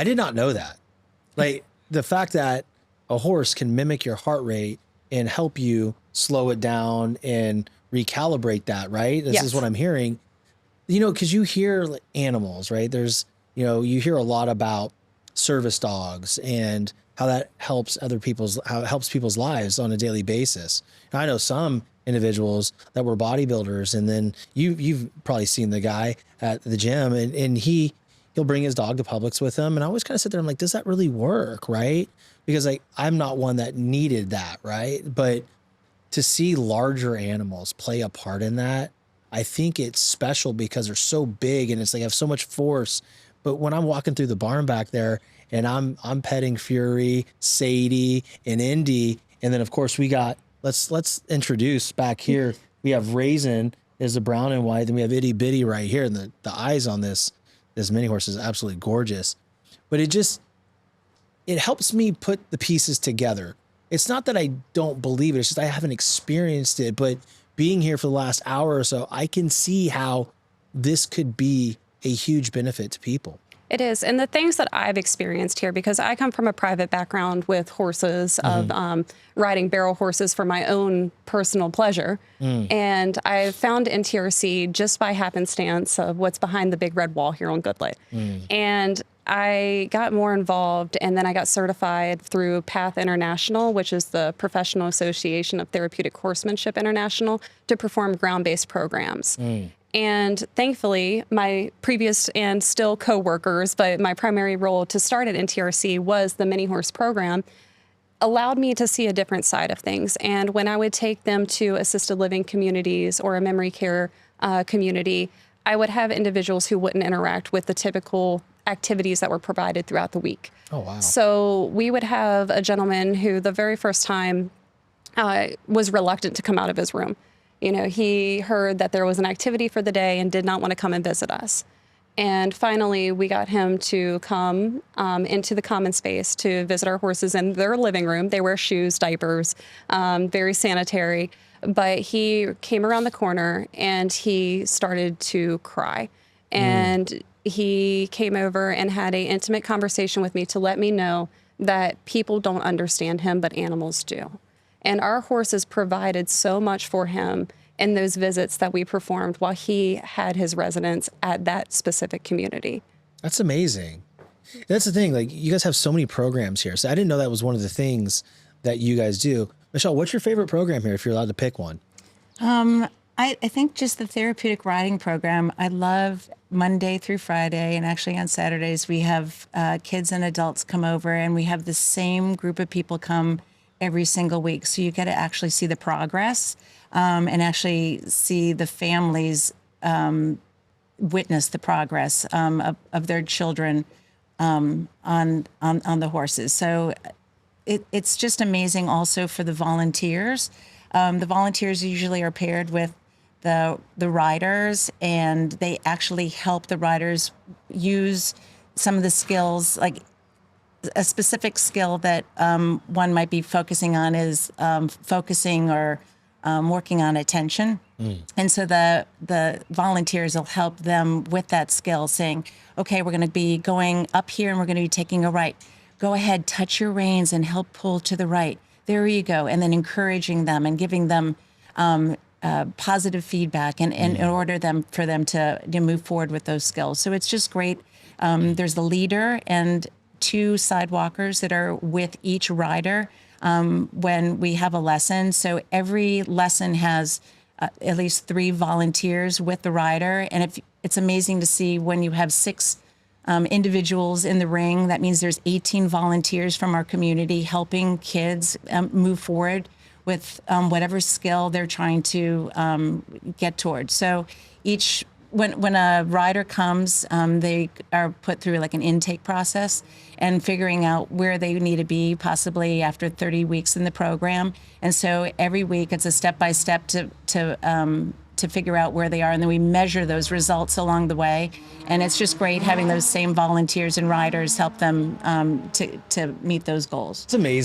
I did not know that. Like the fact that a horse can mimic your heart rate and help you slow it down and recalibrate that, right? This is what I'm hearing. You know, because you hear like animals, right? There's, you know, you hear a lot about service dogs and how that helps how it helps people's lives on a daily basis. And I know some individuals that were bodybuilders, and then you've probably seen the guy at the gym, and he'll bring his dog to Publix with him. And I always kind of sit there, I'm like, does that really work, right? Because like I'm not one that needed that, right? But to see larger animals play a part in that, I think it's special because they're so big and it's like have so much force. But when I'm walking through the barn back there and I'm petting Fury, Sadie, and Indy, and then of course we got let's introduce back here. We have Raisin is the brown and white, then we have Itty Bitty right here, and the eyes on this mini horse is absolutely gorgeous. But it helps me put the pieces together. It's not that I don't believe it, it's just I haven't experienced it, but being here for the last hour or so, I can see how this could be a huge benefit to people. It is. And the things that I've experienced here, because I come from a private background with horses, of riding barrel horses for my own personal pleasure. And I found NTRC just by happenstance of what's behind the big red wall here on Goodlett. And I got more involved, and then I got certified through PATH International, which is the Professional Association of Therapeutic Horsemanship International, to perform ground-based programs. And thankfully, my previous and still co-workers, but my primary role to start at NTRC was the mini horse program, allowed me to see a different side of things. And when I would take them to assisted living communities or a memory care community, I would have individuals who wouldn't interact with the typical activities that were provided throughout the week. Oh, wow. So we would have a gentleman who the very first time was reluctant to come out of his room. You know, he heard that there was an activity for the day and did not want to come and visit us. And finally, we got him to come into the common space to visit our horses in their living room. They wear shoes, diapers, very sanitary. But he came around the corner and he started to cry. And he came over and had an intimate conversation with me to let me know that people don't understand him, but animals do. And our horses provided so much for him in those visits that we performed while he had his residence at that specific community. That's amazing. That's the thing. Like, you guys have so many programs here. So I didn't know that was one of the things that you guys do. Michelle, what's your favorite program here, if you're allowed to pick one? I think just the therapeutic riding program. I love Monday through Friday, and actually on Saturdays we have kids and adults come over, and we have the same group of people come every single week. So you get to actually see the progress and actually see the families witness the progress of their children on the horses. So it's just amazing also for the volunteers. The volunteers usually are paired with the riders, and they actually help the riders use some of the skills, like a specific skill that one might be focusing on is focusing or working on attention. And so the volunteers will help them with that skill, saying, okay, we're going to be going up here and we're going to be taking a right. Go ahead, touch your reins and help pull to the right. There you go. And then encouraging them and giving them positive feedback and in order for them to move forward with those skills. So it's just great. There's the leader and 2 sidewalkers that are with each rider when we have a lesson. So every lesson has at least 3 volunteers with the rider. And it's amazing to see when you have 6 individuals in the ring, that means there's 18 volunteers from our community helping kids move forward with whatever skill they're trying to get towards. So when a rider comes, they are put through like an intake process and figuring out where they need to be possibly after 30 weeks in the program. And so every week it's a step-by-step to figure out where they are, and then we measure those results along the way. And it's just great having those same volunteers and riders help them to meet those goals. It's amazing.